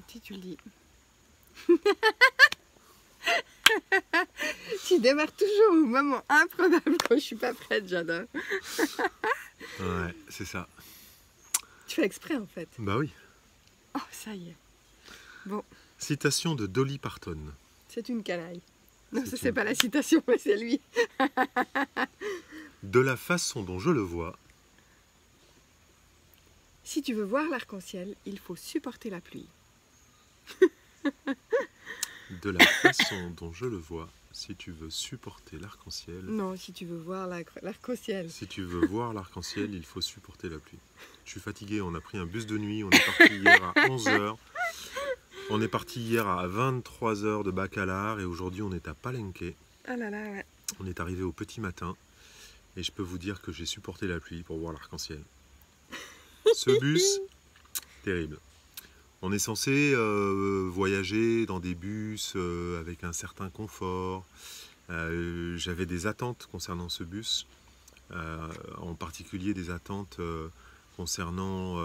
Si tu le dis. Tu démarres toujours au moment improbable quand je suis pas prête, j'adore. Ouais, c'est ça. Tu fais exprès en fait. Bah oui. Oh, ça y est. Bon, Citation de Dolly Parton. c'est une canaille. Non, ça C'est c'est une- pas la citation, mais c'est lui. De la façon dont je le vois, Si tu veux voir l'arc-en-ciel, il faut supporter la pluie. de la façon dont je le vois, si tu veux supporter l'arc-en-ciel, Non, si tu veux voir l'arc-en-ciel. si tu veux voir l'arc-en-ciel, il faut supporter la pluie. Je suis fatigué, on a pris un bus de nuit, on est parti hier à 11h. On est parti hier à 23h de Bacalar et aujourd'hui on est à Palenque. Ah là là, ouais. On est arrivé au petit matin et je peux vous dire que j'ai supporté la pluie pour voir l'arc-en-ciel. Ce bus, terrible. On est censé voyager dans des bus avec un certain confort. J'avais des attentes concernant ce bus, en particulier des attentes concernant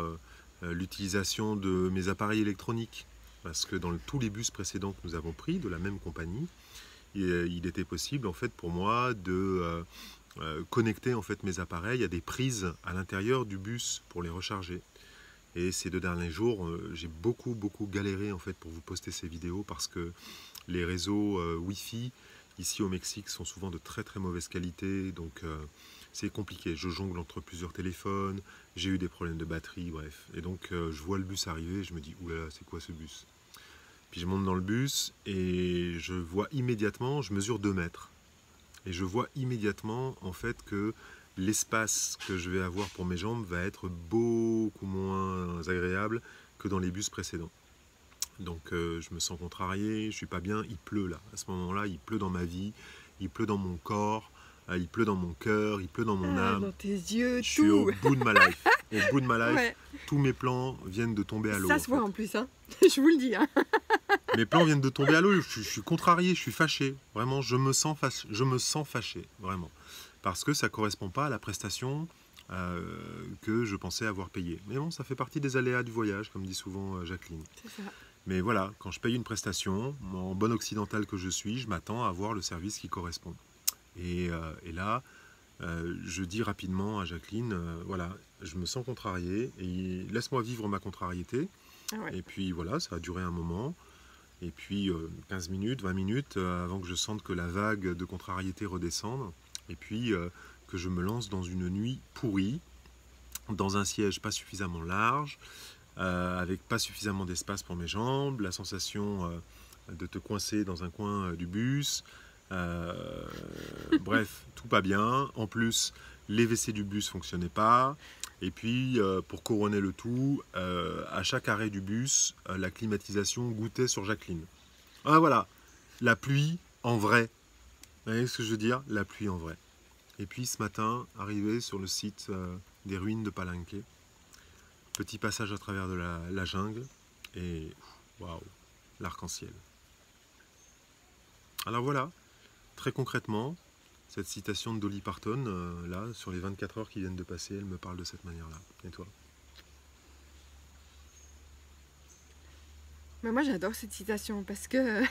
l'utilisation de mes appareils électroniques. Parce que dans tous les bus précédents que nous avons pris de la même compagnie, il était possible en fait pour moi de connecter en fait mes appareils à des prises à l'intérieur du bus pour les recharger. Et ces 2 derniers jours, j'ai beaucoup galéré en fait pour vous poster ces vidéos parce que les réseaux Wi-Fi ici au Mexique sont souvent de très mauvaise qualité, donc c'est compliqué. Je jongle entre plusieurs téléphones, j'ai eu des problèmes de batterie, bref. Et donc je vois le bus arriver, je me dis oulala, c'est quoi ce bus? Puis je monte dans le bus et je vois immédiatement, je mesure 2 mètres. Et je vois immédiatement en fait que l'espace que je vais avoir pour mes jambes va être beaucoup moins agréable que dans les bus précédents. Donc je me sens contrarié, je suis pas bien, il pleut là. À ce moment-là, il pleut dans ma vie, il pleut dans mon corps, il pleut dans mon cœur, il pleut dans mon âme. Dans tes yeux, Je suis au tout. bout de ma life. Au bout de ma life, Ouais. tous mes plans viennent de tomber à l'eau. Ça se voit en plus, hein. Je vous le dis, hein. Mes plans viennent de tomber à l'eau, je suis contrarié, je suis fâché. Vraiment, je me sens fâché, vraiment. Parce que ça ne correspond pas à la prestation que je pensais avoir payée. Mais bon, ça fait partie des aléas du voyage, comme dit souvent Jacqueline. C'est ça. Mais voilà, quand je paye une prestation, en bon occidental que je suis, je m'attends à avoir le service qui correspond. Et là, je dis rapidement à Jacqueline, voilà, je me sens contrarié, et laisse-moi vivre ma contrariété. Ah ouais. Et puis voilà, ça a duré un moment. Et puis 15 minutes, 20 minutes, avant que je sente que la vague de contrariété redescende. Et puis que je me lance dans une nuit pourrie, dans un siège pas suffisamment large, avec pas suffisamment d'espace pour mes jambes, la sensation de te coincer dans un coin du bus. Bref, tout pas bien. En plus, les WC du bus ne fonctionnaient pas. Et puis, pour couronner le tout, à chaque arrêt du bus, la climatisation goûtait sur Jacqueline. Ah voilà, la pluie en vrai. Vous voyez ce que je veux dire? La pluie en vrai. Et puis ce matin, arrivé sur le site des ruines de Palenque, petit passage à travers de la jungle, et waouh, l'arc-en-ciel. Alors voilà, très concrètement, cette citation de Dolly Parton, là, sur les 24 heures qui viennent de passer, elle me parle de cette manière-là. Et toi? Mais moi j'adore cette citation parce que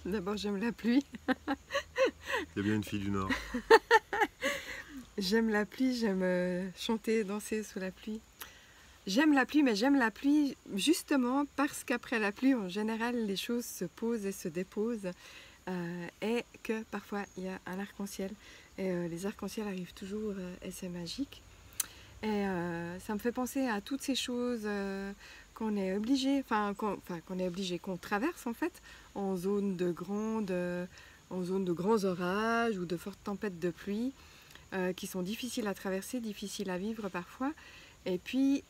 d'abord j'aime la pluie. Il y a bien une fille du Nord. J'aime la pluie, j'aime chanter, danser sous la pluie. J'aime la pluie, mais j'aime la pluie justement parce qu'après la pluie, en général, les choses se posent et se déposent. Et que parfois il y a un arc-en-ciel. Et les arcs-en-ciel arrivent toujours et c'est magique. Et ça me fait penser à toutes ces choses qu'on est obligé, qu'on traverse en fait, en zone de grands orages ou de fortes tempêtes de pluie, qui sont difficiles à traverser, difficiles à vivre parfois, et puis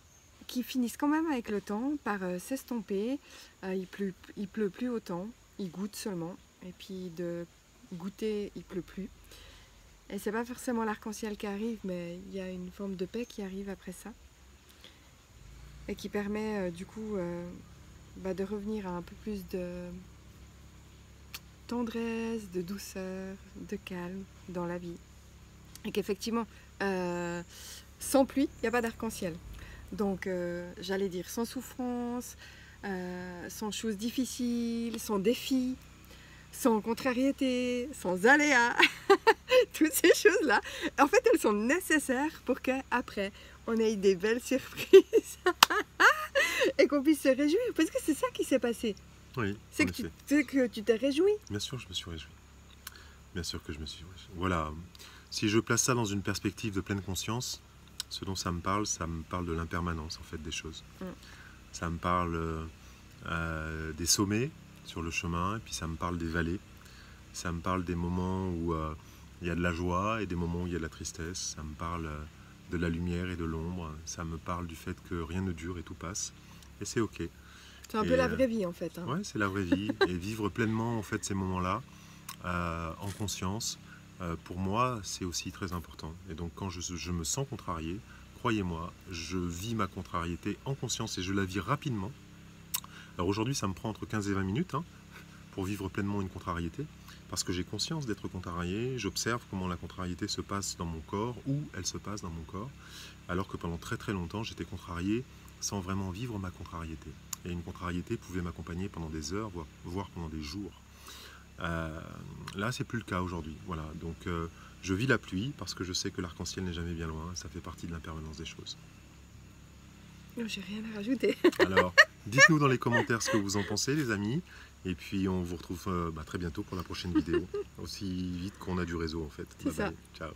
qui finissent quand même avec le temps par s'estomper. Il pleut plus autant, il goutte seulement, et puis de goûter, il pleut plus. Et c'est pas forcément l'arc-en-ciel qui arrive, mais il y a une forme de paix qui arrive après ça. Et qui permet du coup de revenir à un peu plus de tendresse, de douceur, de calme dans la vie. Et qu'effectivement, sans pluie, il n'y a pas d'arc-en-ciel. Donc j'allais dire sans souffrance, sans choses difficiles, sans défis, sans contrariété, sans aléas. Toutes ces choses-là, en fait, elles sont nécessaires pour qu'après, on ait des belles surprises et qu'on puisse se réjouir. Parce que c'est ça qui s'est passé. Oui, C'est que tu t'es réjoui. bien sûr, je me suis réjoui. Bien sûr que je me suis réjoui. Voilà. Si je place ça dans une perspective de pleine conscience, ce dont ça me parle de l'impermanence en fait des choses. Ça me parle des sommets sur le chemin, et puis ça me parle des vallées. Ça me parle des moments où il y a de la joie et des moments où il y a de la tristesse. Ça me parle de la lumière et de l'ombre. Ça me parle du fait que rien ne dure et tout passe. Et c'est ok. C'est un peu la vraie vie en fait. Hein. Ouais, c'est la vraie vie. Et vivre pleinement en fait ces moments-là, en conscience, pour moi, c'est aussi très important. Et donc quand je me sens contrarié, croyez-moi, je vis ma contrariété en conscience et je la vis rapidement. Alors aujourd'hui, ça me prend entre 15 et 20 minutes pour vivre pleinement une contrariété, parce que j'ai conscience d'être contrarié, j'observe comment la contrariété se passe dans mon corps, où elle se passe dans mon corps, alors que pendant très très longtemps, j'étais contrarié sans vraiment vivre ma contrariété. Et une contrariété pouvait m'accompagner pendant des heures, voire pendant des jours. Là, c'est plus le cas aujourd'hui. Voilà. Donc, je vis la pluie parce que je sais que l'arc-en-ciel n'est jamais bien loin. Ça fait partie de l'impermanence des choses. Non, j'ai rien à rajouter. Alors, dites-nous dans les commentaires ce que vous en pensez, les amis. Et puis, on vous retrouve très bientôt pour la prochaine vidéo. Aussi vite qu'on a du réseau, en fait. C'est ça. Ciao.